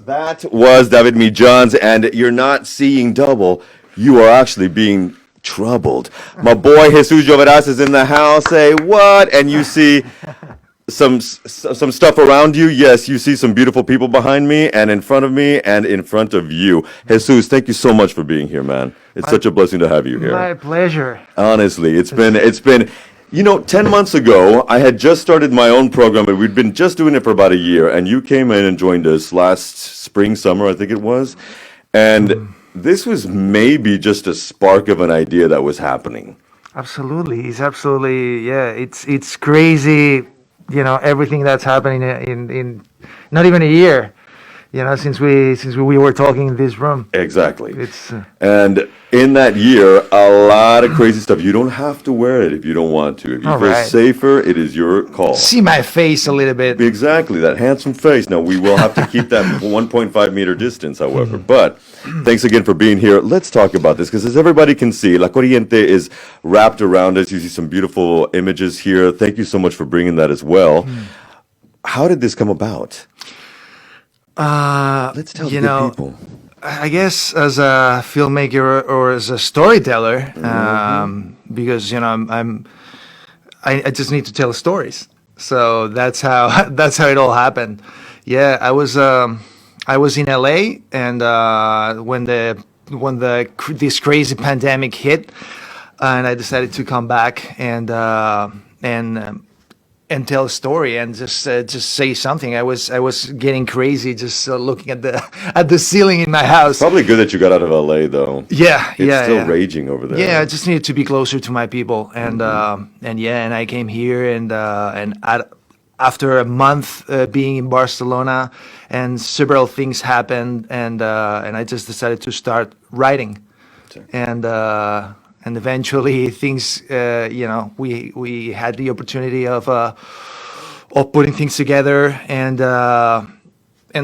That was David Mijans, and you're not seeing double. You are actually being troubled. My boy Jesus Lloveras is in the house. Say what? And you see some stuff around you. Yes, you see some beautiful people behind me and in front of me and in front of you. Jesus, thank you so much for being here, man. It's such a blessing to have you here. My pleasure. Honestly, it's been. You know, 10 months ago, I had just started my own program, and we'd been just doing it for about a year, and you came in and joined us last spring, summer, I think it was, and this was maybe just a spark of an idea that was happening. Absolutely. It's absolutely, yeah, it's crazy, you know, everything that's happening in not even a year, you know, since we were talking in this room. Exactly. It's And in that year, a lot of crazy stuff. You don't have to wear it if you don't want to. If you All feel right. safer, it is your call. see my face a little bit. Exactly, that handsome face. Now, we will have to keep that 1.5 meter distance, however. But thanks again for being here. Let's talk about this, because as everybody can see, La Corriente is wrapped around us. You see some beautiful images here. Thank you so much for bringing that as well. How did this come about? Let's tell the good people. I guess as a filmmaker or as a storyteller, because you know I just need to tell stories. So that's how it all happened. Yeah, I was in LA, and when this crazy pandemic hit, and I decided to come back and tell a story and just say something. I was getting crazy just looking at the ceiling in my house. Probably good that you got out of LA, though. Yeah, It's still raging over there. Yeah, I just needed to be closer to my people, and I came here, and after a month being in Barcelona, and several things happened, and I just decided to start writing, Sure. and eventually things, we had the opportunity of putting things together and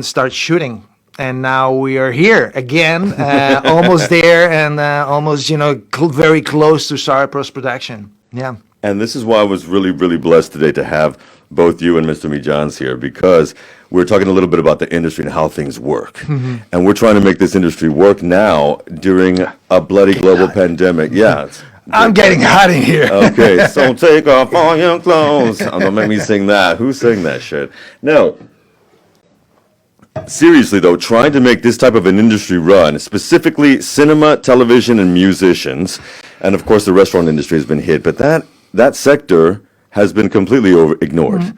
start shooting. And now we are here again, almost there, and almost, very close to start post-production. Yeah. And this is why I was really, really blessed today to have both you and Mr. Mijans here, because we're talking a little bit about the industry and how things work. And we're trying to make this industry work now during a bloody global pandemic. Yeah. I'm getting hot in here. Okay, so take off all your clothes. Don't make me sing that. Who sang that shit? No. Seriously, though, trying to make this type of an industry run, specifically cinema, television, and musicians, and of course the restaurant industry has been hit, but that sector has been completely ignored.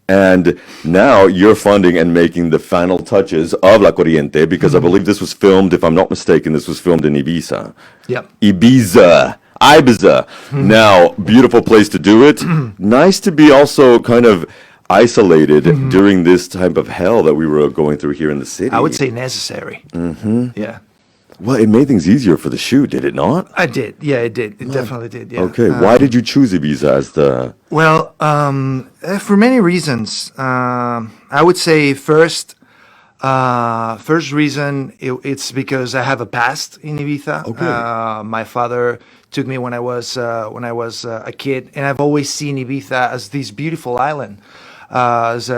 And now you're funding and making the final touches of La Corriente, because I believe this was filmed, if I'm not mistaken, this was filmed in Ibiza. Yep. Ibiza. Now, beautiful place to do it. Nice to be also kind of isolated during this type of hell that we were going through here in the city. I would say necessary. Yeah. Well, it made things easier for the shoot, did it not? I did. Yeah, it did. It definitely did. Yeah. Okay, why did you choose Ibiza as the... Well, for many reasons. I would say first reason, it's because I have a past in Ibiza. Okay. My father took me when I was a kid, and I've always seen Ibiza as this beautiful island, as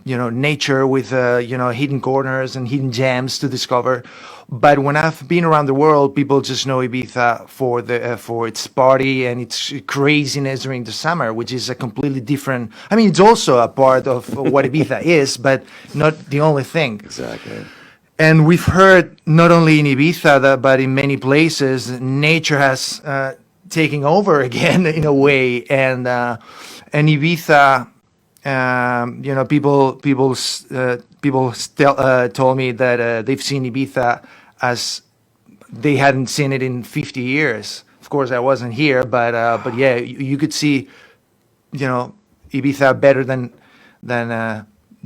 nature with hidden corners and hidden gems to discover. But when I've been around the world, people just know Ibiza for its party and its craziness during the summer, which is a completely different. I mean, it's also a part of what Ibiza is, but not the only thing. Exactly. And we've heard not only in Ibiza, but in many places, nature has taken over again in a way, and Ibiza. People still told me that they've seen Ibiza as they hadn't seen it in 50 years. Of course, I wasn't here, but yeah, you could see, Ibiza better than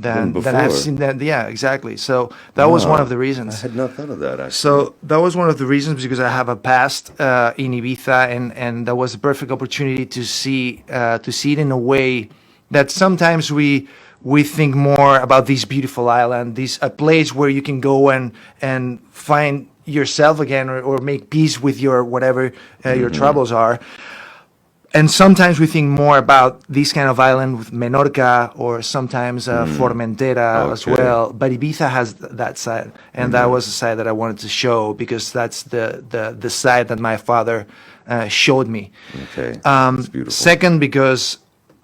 I've seen that. Yeah, exactly. So that was one of the reasons. I had not thought of that, actually. So that was one of the reasons, because I have a past in Ibiza, and that was a perfect opportunity to see it in a way that sometimes we think more about this beautiful island, a place where you can go and find yourself again, or make peace with your whatever your troubles are. and sometimes we think more about this kind of island with Menorca or sometimes Formentera as Okay. well. But Ibiza has that side, and that was the side that I wanted to show because that's the side that my father showed me. Okay. It's beautiful. Second, because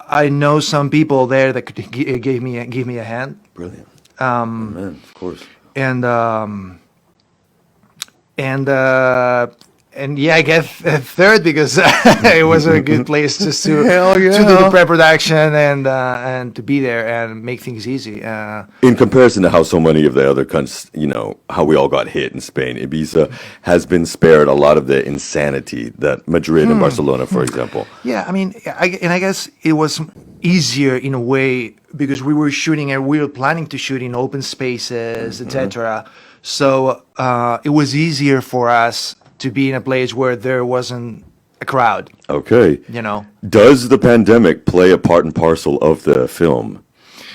I know some people there that could give me a hand, Brilliant. Amen. Of course. and and yeah, I guess third because it was a good place just to Hell yeah. to do the pre-production and to be there and make things easy. In comparison to how so many of the other countries, how we all got hit in Spain, Ibiza has been spared a lot of the insanity that Madrid and Barcelona, for example. Yeah, I mean, I guess it was easier in a way because we were shooting and we were planning to shoot in open spaces, etc. So it was easier for us to be in a place where there wasn't a crowd. Okay. Does the pandemic play a part and parcel of the film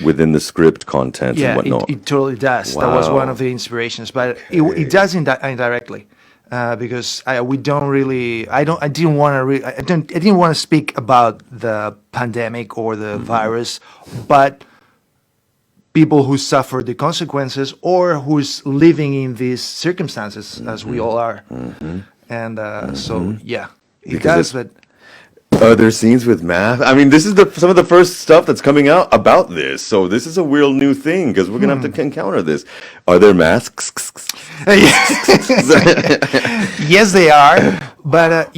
within the script content Yeah, and whatnot? it totally does. That was Wow. one of the inspirations, but it does indirectly because we don't really. I didn't want to. I didn't want to speak about the pandemic or the virus, but people who suffer the consequences or who's living in these circumstances, as we all are, and so yeah, it Because does. But Are there scenes with math? I mean, this is some of the first stuff that's coming out about this. So this is a real new thing because we're gonna have to encounter this. Are there masks? yes, they are. But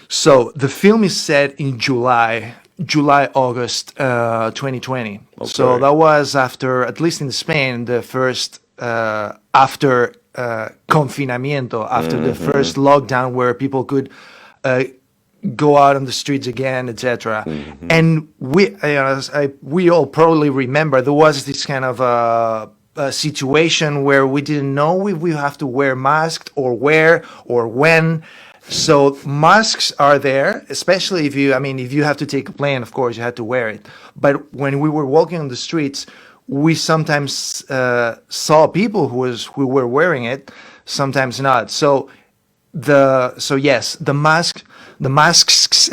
so the film is set in August 2020. So Okay. that was after, at least in Spain, the first after confinamiento, after the first lockdown where people could go out on the streets again, etc. And we all probably remember there was this kind of a situation where we didn't know if we have to wear masks or where or when. So masks are there, especially if you have to take a plane, of course, you had to wear it. But when we were walking on the streets, we sometimes saw people who were wearing it, sometimes not. So yes, the masks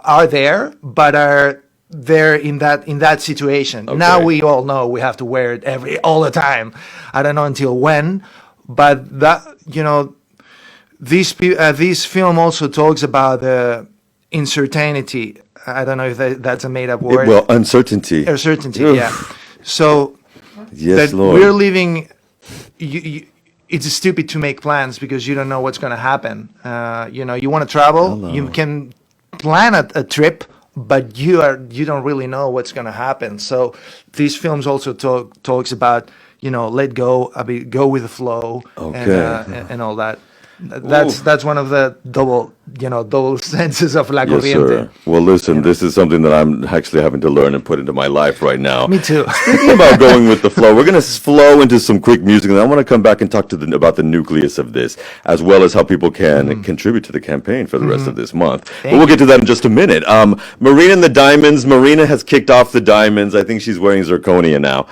are there, but are there in that situation. Okay. Now we all know we have to wear it all the time. I don't know until when. But that this film also talks about the uncertainty. I don't know if that's a made-up word. Well, uncertainty. Uncertainty, Oof. yeah. So Yes, that Lord. we're living. It's stupid to make plans because you don't know what's going to happen. You want to travel, you can plan a trip, but you don't really know what's going to happen. So these films also talks about let go, go with the flow, Okay. and all that. That's one of the double senses of La Yes, Corriente. sir. Well, listen, this is something that I'm actually having to learn and put into my life right now. Me too. Speaking about going with the flow, we're going to flow into some quick music, and I want to come back and talk about the nucleus of this, as well as how people can contribute to the campaign for the rest of this month. But we'll get to that in just a minute. Marina and the Diamonds. Marina has kicked off the Diamonds. I think she's wearing zirconia now.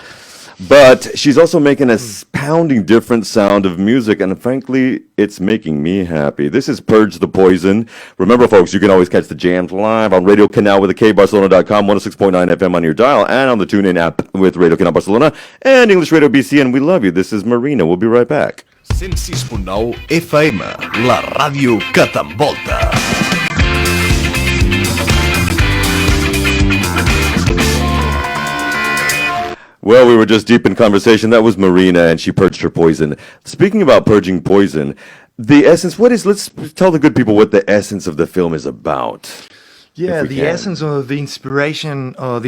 But she's also making a pounding different sound of music, and frankly, it's making me happy. This is Purge the Poison. Remember, folks, you can always catch the jams live on Radio Kanal with a K, Barcelona.com, 106.9 FM on your dial, and on the TuneIn app with Radio Kanal Barcelona and English Radio BC, and we love you. This is Marina. We'll be right back. 106.9 FM, la ràdio que t'envolta. Well, we were just deep in conversation. That was Marina, and she purged her poison. Speaking about purging poison, the essence, let's tell the good people what the essence of the film is about. Yeah, we the can. essence of the inspiration of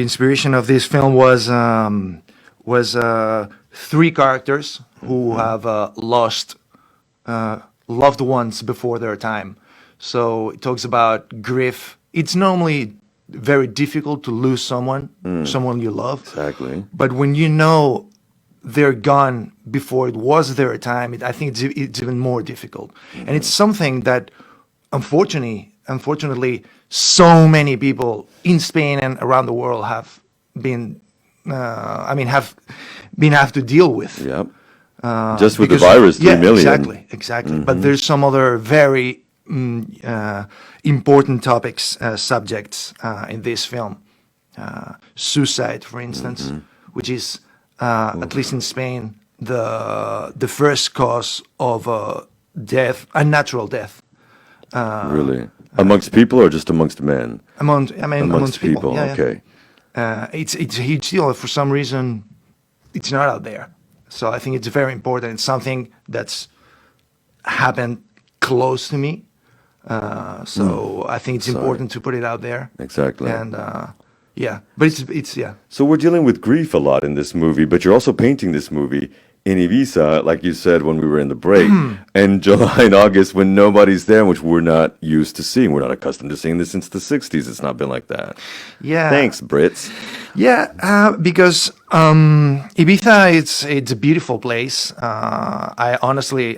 this film was three characters who have lost loved ones before their time. So it talks about grief. It's normally very difficult to lose someone you love. Exactly. But when you know they're gone before it was their time, I think it's even more difficult. And it's something that, unfortunately, so many people in Spain and around the world have been, have to deal with. Yep. Just with the because- virus, 3 million. Exactly. But there's some other very important topics, subjects in this film. Suicide, for instance, which is at least in Spain the first cause of death, a natural death. Really? Amongst people or just amongst men? Amongst people. Yeah, yeah. Okay. It's a huge deal. For some reason, it's not out there. So I think it's very important. It's something that's happened close to me. So I think it's important to put it out there. Exactly. And yeah, but it's yeah. So we're dealing with grief a lot in this movie, but you're also painting this movie in Ibiza, like you said when we were in the break, and July and August when nobody's there, which we're not used to seeing. We're not accustomed to seeing this since the 60s. It's not been like that. Yeah. Thanks, Brits. Yeah, because Ibiza, it's a beautiful place. I honestly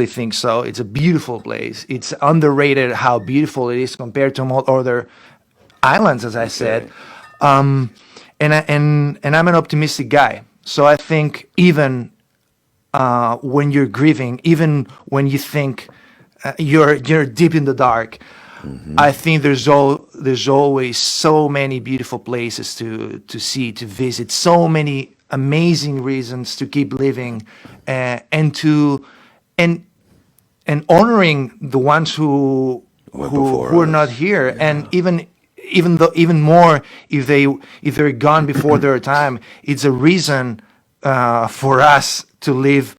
think so. It's a beautiful place. It's underrated how beautiful it is compared to all other islands, as I said. And I'm an optimistic guy. So I think even when you're grieving, even when you think you're deep in the dark, I think there's always so many beautiful places to see, to visit, so many amazing reasons to keep living, and honoring the ones who are not here, and even more if they're gone before their time. It's a reason for us to live,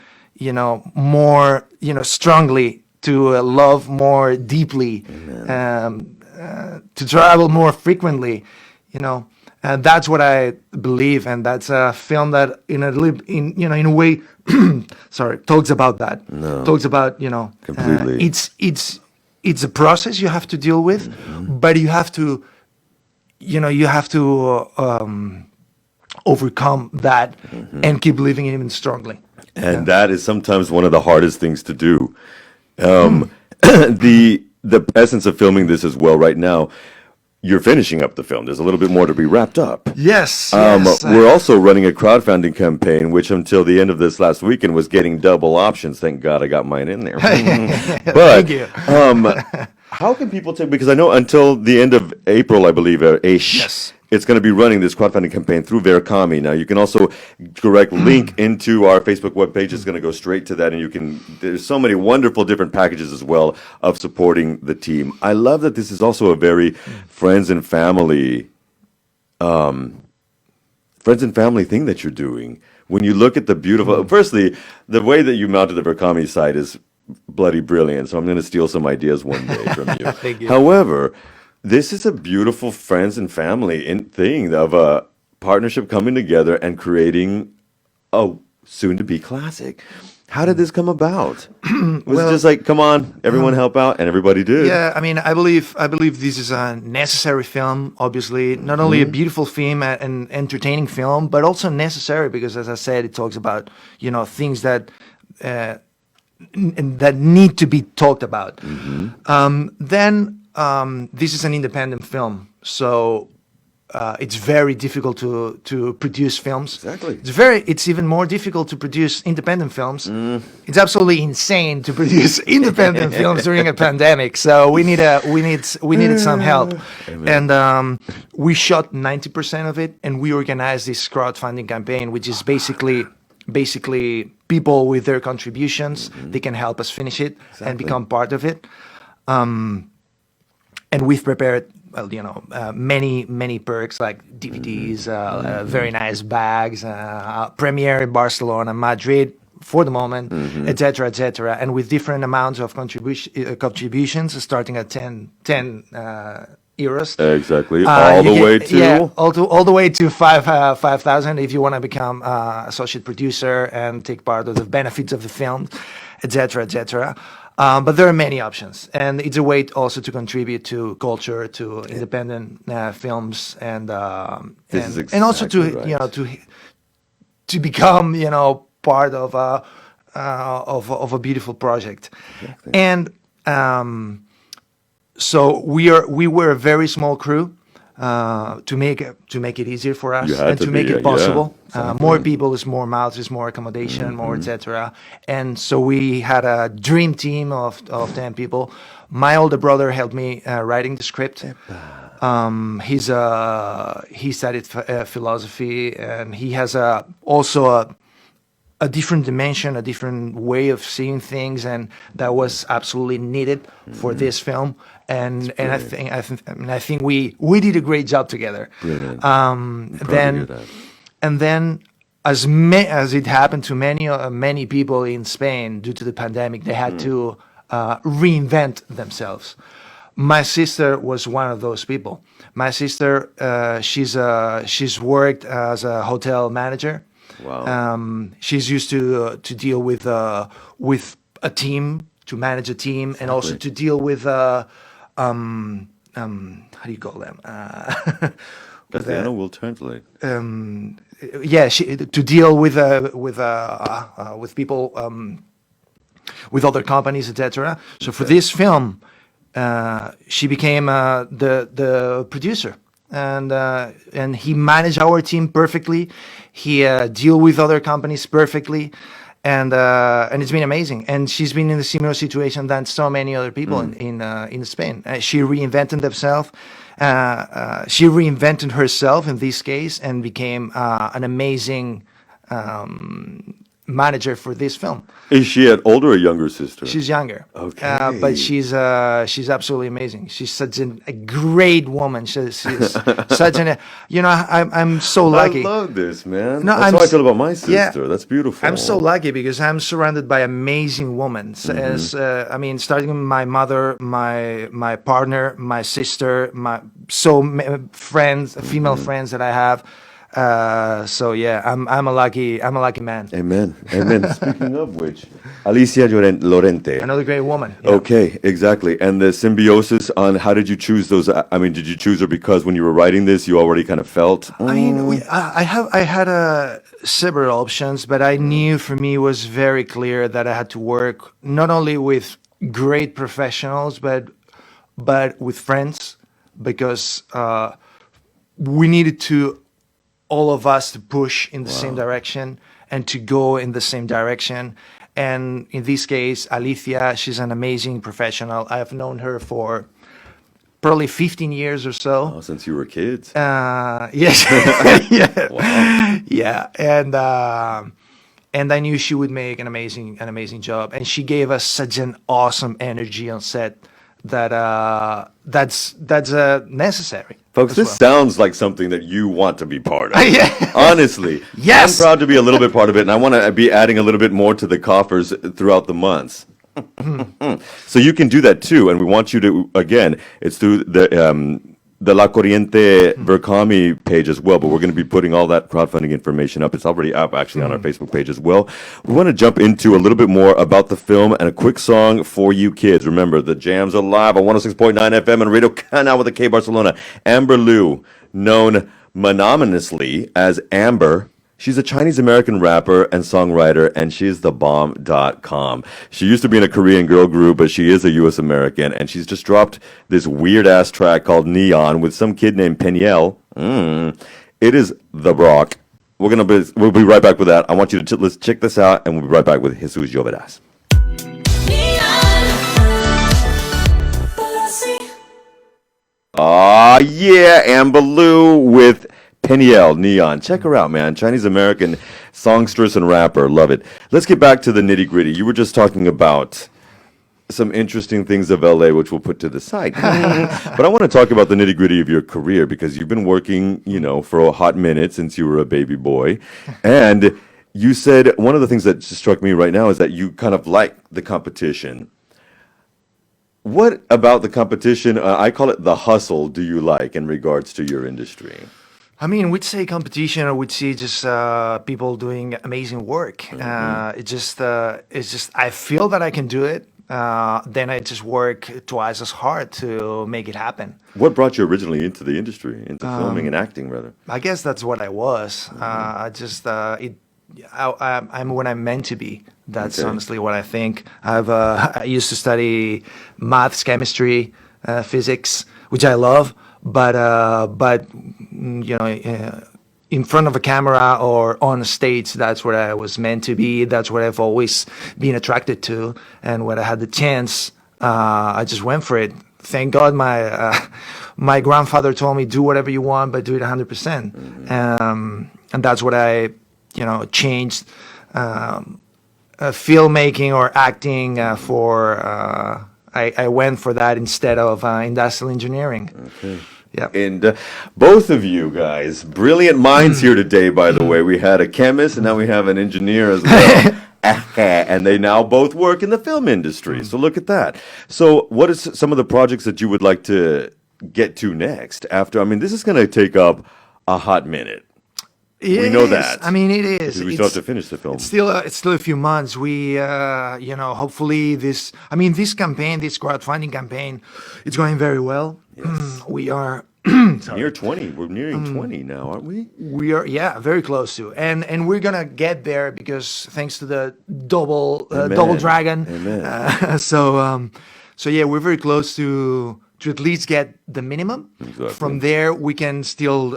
more, strongly, to love more deeply, to travel more frequently, and that's what I believe, and that's a film that in a way, sorry, talks about that. No. Talks about Completely. It's a process you have to deal with, but you have to overcome that and keep living even strongly. And that is sometimes one of the hardest things to do. The essence of filming this as well right now, you're finishing up the film. There's a little bit more to be wrapped up. Yes. We're also running a crowdfunding campaign, which until the end of this last weekend was getting double options. Thank God I got mine in there. But Thank you. how can people take, because I know until the end of April, I believe, Yes. it's going to be running this crowdfunding campaign through Verkami. Now, you can also direct link into our Facebook webpage. It's going to go straight to that, and there's so many wonderful different packages as well of supporting the team. I love that this is also a very friends and family thing that you're doing. When you look at the beautiful, firstly, the way that you mounted the Verkami site is bloody brilliant. So I'm going to steal some ideas one day from you. Thank you. However, this is a beautiful friends and family thing of a partnership coming together and creating a soon-to-be classic. How did this come about? Was it just like, come on, everyone help out, and everybody did? Yeah, I believe this is a necessary film. Obviously, not only a beautiful film and entertaining film, but also necessary because, as I said, it talks about things that need to be talked about. This is an independent film, so it's very difficult to produce films. Exactly. It's even more difficult to produce independent films. It's absolutely insane to produce independent films during a pandemic. So we needed some help, and we shot 90% of it, and we organized this crowdfunding campaign, which is basically people with their contributions. They can help us finish it and become part of it. And we've prepared, many perks like DVDs, very nice bags, premiere in Barcelona, Madrid for the moment, etc., etc. And with different amounts of contributions, starting at 10 euros. Exactly. All the way to? All the way to 5,000 if you want to become associate producer and take part of the benefits of the film, etc., etc. But there are many options, and it's a way also to contribute to culture, to independent films, and also to right. to become part of a beautiful project. Exactly. And so we were a very small crew. to make it easier for us You had and to to make be, it yeah. possible. Exactly. More people is more mouths, is more accommodation, more etc. And so we had a dream team of 10 people. My older brother helped me writing the script. He studied philosophy, and he has a different dimension, a different way of seeing things, and that was absolutely needed for this film. And I think we did a great job together. Brilliant. I'm proud to hear that. And then, as it happened to many people in Spain due to the pandemic, they had to reinvent themselves. My sister was one of those people. My sister, she's worked as a hotel manager. Wow. She's used to deal with a team, to manage a team, and also to deal with how do you call them? Castellano will translate. To deal with people, with other companies, etc. So for this film, she became the producer, and he managed our team perfectly. He deal with other companies perfectly, and it's been amazing. And she's been in a similar situation than so many other people in Spain. She reinvented herself. She reinvented herself in this case and became an amazing manager for this film. Is she an older or younger sister? She's younger. Okay. But she's absolutely amazing. She's such a great woman. She's such I'm so lucky. I love this, man. No, That's how I feel about my sister. Yeah. That's beautiful. I'm so lucky because I'm surrounded by amazing women. Starting with my mother, my partner, my sister, friends, female friends that I have. I'm a lucky man. Amen. Amen. Speaking of which, Alicia Lorente. Another great woman. Yeah. Okay, exactly. And the symbiosis on how did you choose those? I mean, did you choose her because when you were writing this, you already kind of felt? I mean, I had several options, but I knew for me it was very clear that I had to work not only with great professionals, but with friends, because we needed to, all of us, to push in the same direction and to go in the same direction. And in this case, Alicia, she's an amazing professional. I have known her for probably 15 years or so. Oh, since you were kids. Yes. Yeah. Wow. Yeah. And I knew she would make an amazing job. And she gave us such an awesome energy on set that's necessary. Folks, this sounds like something that you want to be part of. Yeah. Honestly. Yes. I'm proud to be a little bit part of it, and I want to be adding a little bit more to the coffers throughout the months. So you can do that too, and we want you to, again, it's through the La Corriente Verkami page as well, but we're going to be putting all that crowdfunding information up. It's already up, actually, on our Facebook page as well. We want to jump into a little bit more about the film and a quick song for you kids. Remember, the jams are live on 106.9 FM and Radio Kanal with the K Barcelona. Amber Liu, known mononymously as Amber. She's a Chinese-American rapper and songwriter, and she's thebomb.com. She used to be in a Korean girl group, but she is a U.S. American, and she's just dropped this weird-ass track called Neon with some kid named Peniel. It is the Brock. We'll be right back with that. I want you to let's check this out, and we'll be right back with Jesus Lloveras. Yeah, Amber Liu with Peniel, Neon. Check her out, man. Chinese-American songstress and rapper. Love it. Let's get back to the nitty-gritty. You were just talking about some interesting things of LA, which we'll put to the side. But I want to talk about the nitty-gritty of your career, because you've been working, for a hot minute since you were a baby boy. And you said one of the things that just struck me right now is that you kind of like the competition. What about the competition, I call it the hustle, do you like in regards to your industry? I mean, we'd say competition, or we'd see just people doing amazing work. It's just I feel that I can do it. Then I just work twice as hard to make it happen. What brought you originally into the industry, into filming and acting, rather? I guess that's what I was. I'm when I'm meant to be. That's honestly what I think. I used to study maths, chemistry, physics, which I love. In front of a camera or on a stage, that's where I was meant to be. That's what I've always been attracted to. And when I had the chance, I just went for it. Thank God my grandfather told me, do whatever you want, but do it 100%. And that's what I, changed filmmaking or acting for. I went for that instead of industrial engineering. Okay. Yeah. And both of you guys, brilliant minds here today, by the way. We had a chemist and now we have an engineer as well. And they now both work in the film industry. So look at that. So what is some of the projects that you would like to get to next after? I mean, this is going to take up a hot minute. We know that. I mean, it is. Because we still have to finish the film. It's still a few months. We, hopefully this campaign, this crowdfunding campaign, it's going very well. Yes. We are near 20. We're nearing 20 now, aren't we? We are, very close to, and we're gonna get there because thanks to the double dragon. Amen. So yeah, we're very close to at least get the minimum. Exactly. From there, we can still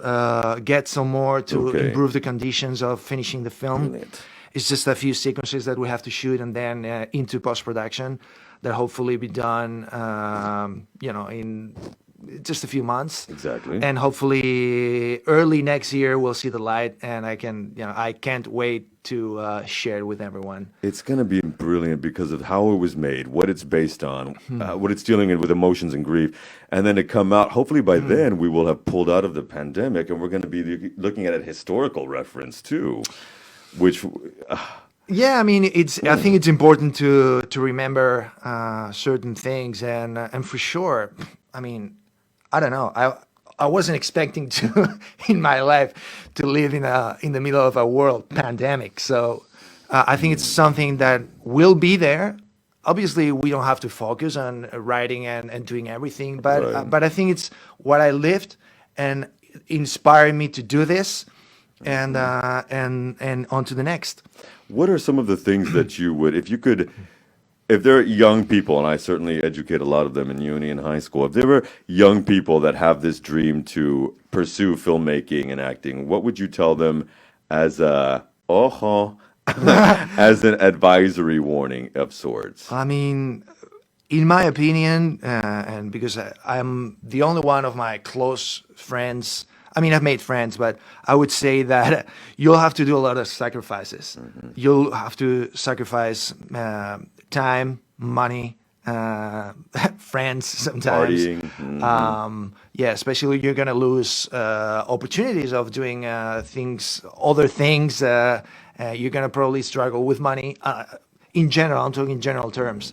get some more to Okay. improve the conditions of finishing the film. Brilliant. It's just a few sequences that we have to shoot and then into post-production that hopefully be done, in just a few months. Exactly. And hopefully early next year we'll see the light, and I can't wait to share it with everyone. It's going to be brilliant because of how it was made, what it's based on, what it's dealing with emotions and grief, and then to come out. Hopefully by then we will have pulled out of the pandemic, and we're going to be looking at a historical reference too, which. Yeah, I mean, I think it's important to remember certain things, and for sure, I mean, I don't know. I wasn't expecting to in my life to live in the middle of a world pandemic. So I think it's something that will be there. Obviously, we don't have to focus on writing and doing everything, but Right. but I think it's what I lived and inspired me to do this, and on to the next. What are some of the things that you would, if there are young people, and I certainly educate a lot of them in uni and high school, if there were young people that have this dream to pursue filmmaking and acting, what would you tell them as as an advisory warning of sorts? I mean, in my opinion, and because I'm the only one of my close friends, I mean, I've made friends, but I would say that you'll have to do a lot of sacrifices. You'll have to sacrifice time, money, friends sometimes. Partying. Especially you're going to lose opportunities of doing other things. You're going to probably struggle with money. In general, I'm talking in general terms.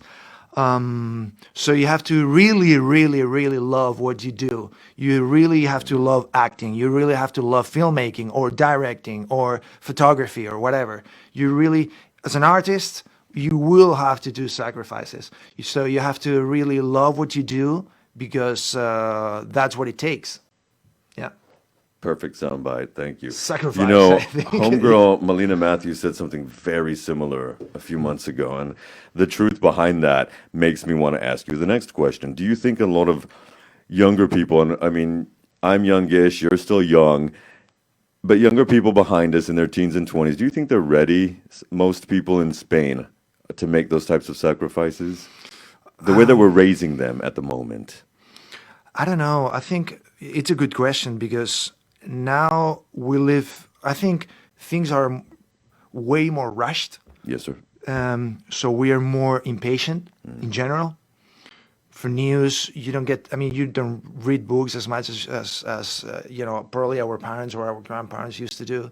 So you have to really, really, really love what you do. You really have to love acting. You really have to love filmmaking or directing or photography or whatever. You really, as an artist, you will have to do sacrifices. So you have to really love what you do because that's what it takes. Yeah. Perfect soundbite. Thank you. Sacrifice, You know, I think. homegirl Melina Matthews said something very similar a few months ago, and the truth behind that makes me want to ask you the next question. Do you think a lot of younger people, and I mean, I'm youngish, you're still young, but younger people behind us in their teens and 20s, do you think they're ready, most people in Spain, to make those types of sacrifices? The way that we're raising them at the moment. I don't know. I think it's a good question because now I think things are way more rushed. Yes, sir. So we are more impatient in general. For news, you don't read books as much as probably our parents or our grandparents used to do.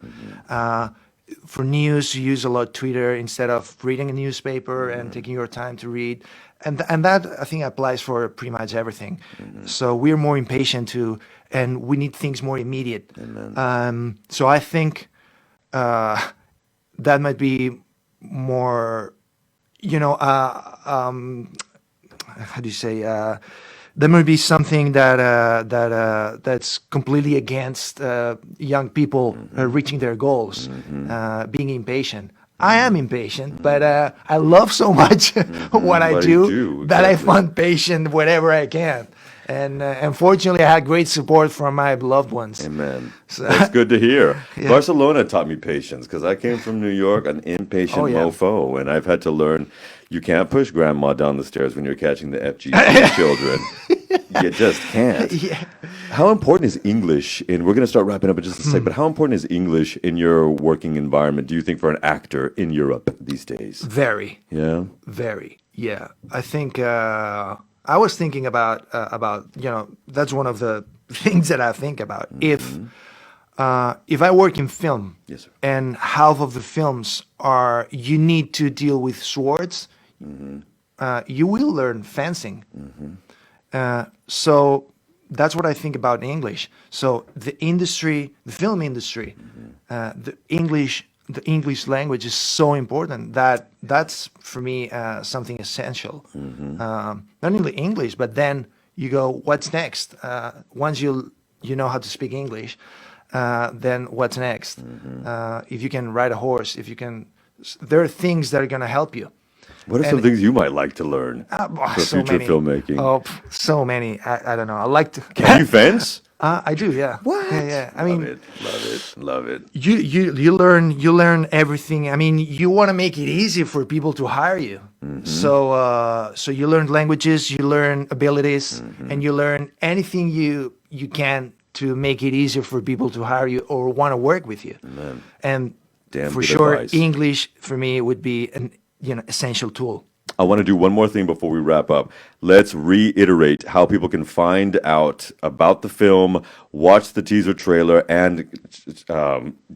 For news, you use a lot Twitter instead of reading a newspaper and taking your time to read. And that, I think, applies for pretty much everything. So we're more impatient and we need things more immediate. So I think that might be more, how do you say? There might be something that's completely against young people reaching their goals, being impatient. I am impatient, but I love so much what I What do you do, that I exactly. find patient wherever I can. And unfortunately, I had great support from my beloved ones. Amen. That's good to hear. Yeah. Barcelona taught me patience because I came from New York, an impatient Oh, yeah. mofo, and I've had to learn you can't push grandma down the stairs when you're catching the FGC children. You just can't. Yeah. How important is English in, we're going to start wrapping up in just a sec, but how important is English in your working environment, do you think, for an actor in Europe these days? Very. Yeah? Very, yeah. I think I was thinking about that's one of the things that I think about. If I work in film, Yes, sir. and half of the films are you need to deal with swords, you will learn fencing. So that's what I think about English. So the industry, the film industry, the English language is so important that's for me something essential. Not only English, but then you go, what's next? Once you know how to speak English, then what's next? If you can ride a horse, there are things that are going to help you. What are some things you might like to learn for So future many. filmmaking? Oh, so many. I don't know. I like to. Can you fence? I do. Yeah. What? Yeah. I Love mean, love it. you learn everything. I mean, you want to make it easy for people to hire you. So you learn languages, you learn abilities, and you learn anything you can to make it easier for people to hire you or want to work with you. Amen. And Damn for good sure, advice. English for me would be an essential tool. I want to do one more thing before we wrap up. Let's reiterate how people can find out about the film, watch the teaser trailer, and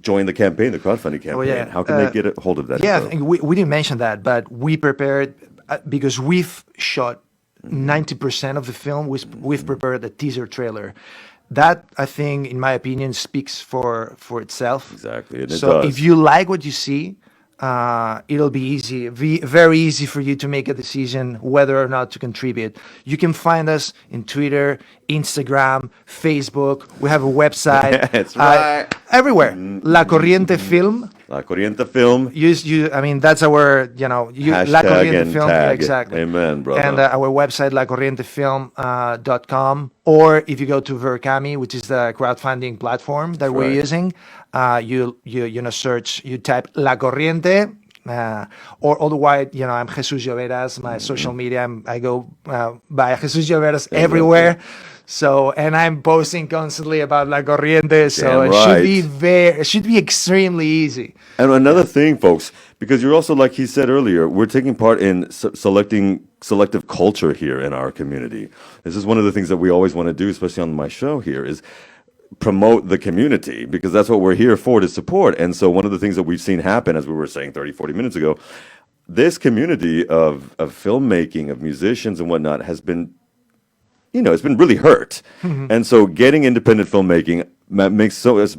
join the campaign, the crowdfunding campaign. yeah. How can they get a hold of that? Yeah, I info? think we didn't mention that, but we prepared because we've shot 90% of the film. We've prepared a teaser trailer. That, I think, in my opinion, speaks for itself. Exactly, and it So does. if you like what you see, it'll be very easy for you to make a decision whether or not to contribute. You can find us in Twitter, Instagram, Facebook. We have a website. That's right. Everywhere. La Corriente Film. La Corriente Film. I mean, that's our, La Hashtag Corriente and Film. tag. Exactly. Amen, brother. And our website, lacorrientefilm.com. Or if you go to Verkami, which is the crowdfunding platform that we're right. using, you search, you type La Corriente, or otherwise, I'm Jesus Lloveras, my social media, I go by Jesus Lloveras everywhere. So, and I'm posting constantly about La Corriente, so Damn it should be extremely easy. And another thing, folks, because you're also, like he said earlier, we're taking part in selective culture here in our community. This is one of the things that we always want to do, especially on my show here, is promote the community, because that's what we're here for, to support. And so one of the things that we've seen happen, as we were saying 30, 40 minutes ago, this community of filmmaking, of musicians and whatnot, has been, it's been really hurt. And so getting independent filmmaking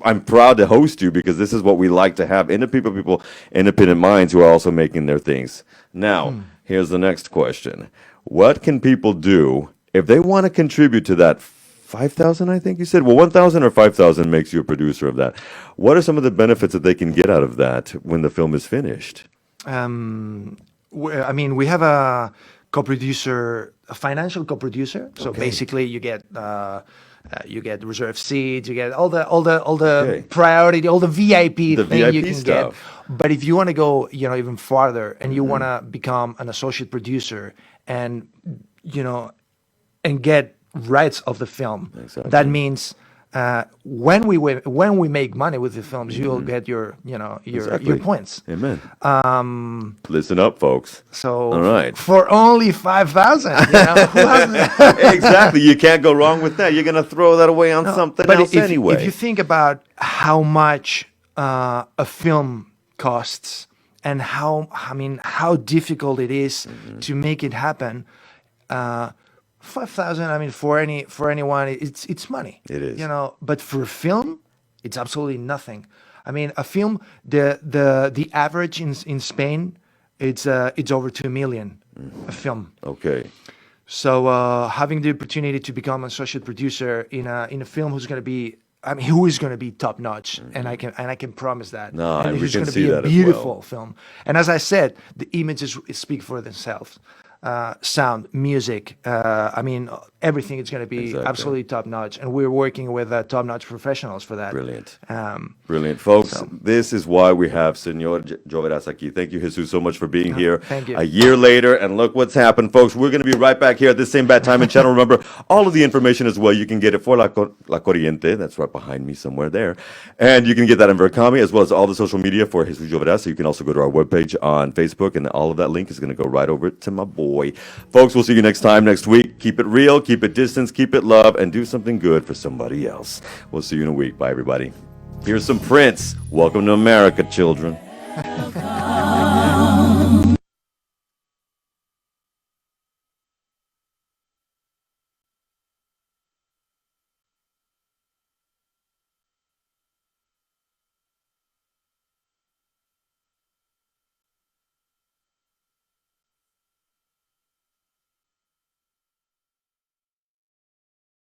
I'm proud to host you, because this is what we like to have, independent minds who are also making their things. Now, here's the next question. What can people do if they want to contribute to that 5,000, I think you said? Well, 1,000 or 5,000 makes you a producer of that. What are some of the benefits that they can get out of that when the film is finished? We have a co-producer, a financial co-producer. So basically, you get reserved seats, you get all the priority, all the VIP thing VIP you can stuff. get. But if you want to go, even farther, and you want to become an associate producer, and get rights of the film, that means when we make money with the films, you'll get your points. Amen. Listen up, folks. So all right. For only 5,000, exactly. You can't go wrong with that. You're going to throw that away on something else anyway. If you think about how much a film costs and how difficult it is to make it happen, 5,000. For anyone, it's money. It is. But for a film, it's absolutely nothing. A film, the average in Spain, it's over 2 million a film. Okay. So having the opportunity to become an associate producer in a film who is going to be top notch, and I can promise that. No, and we it's can going to see be that a as beautiful well. film. And as I said, the images speak for themselves. sound, music. I mean, everything is going to be Exactly. absolutely top notch, and we're working with top notch professionals for that. Brilliant. Um, Brilliant. Folks, So- this is why we have Senor Lloveras aquí. Thank you, Jesus, so much for being here. thank you. A year later, and look what's happened, folks. We're going to be right back here at this same bad time and channel. Remember, all of the information as well, you can get it for La Corriente. That's right behind me somewhere there. And you can get that in Verkami, as well as all the social media for Jesus Lloveras. So you can also go to our webpage on Facebook, and all of that link is going to go right over to my boy. Folks, we'll see you next time, next week. Keep it real, keep it distance, keep it love, and do something good for somebody else. We'll see you in a week. Bye, everybody. Here's some Prince. Welcome to America, children.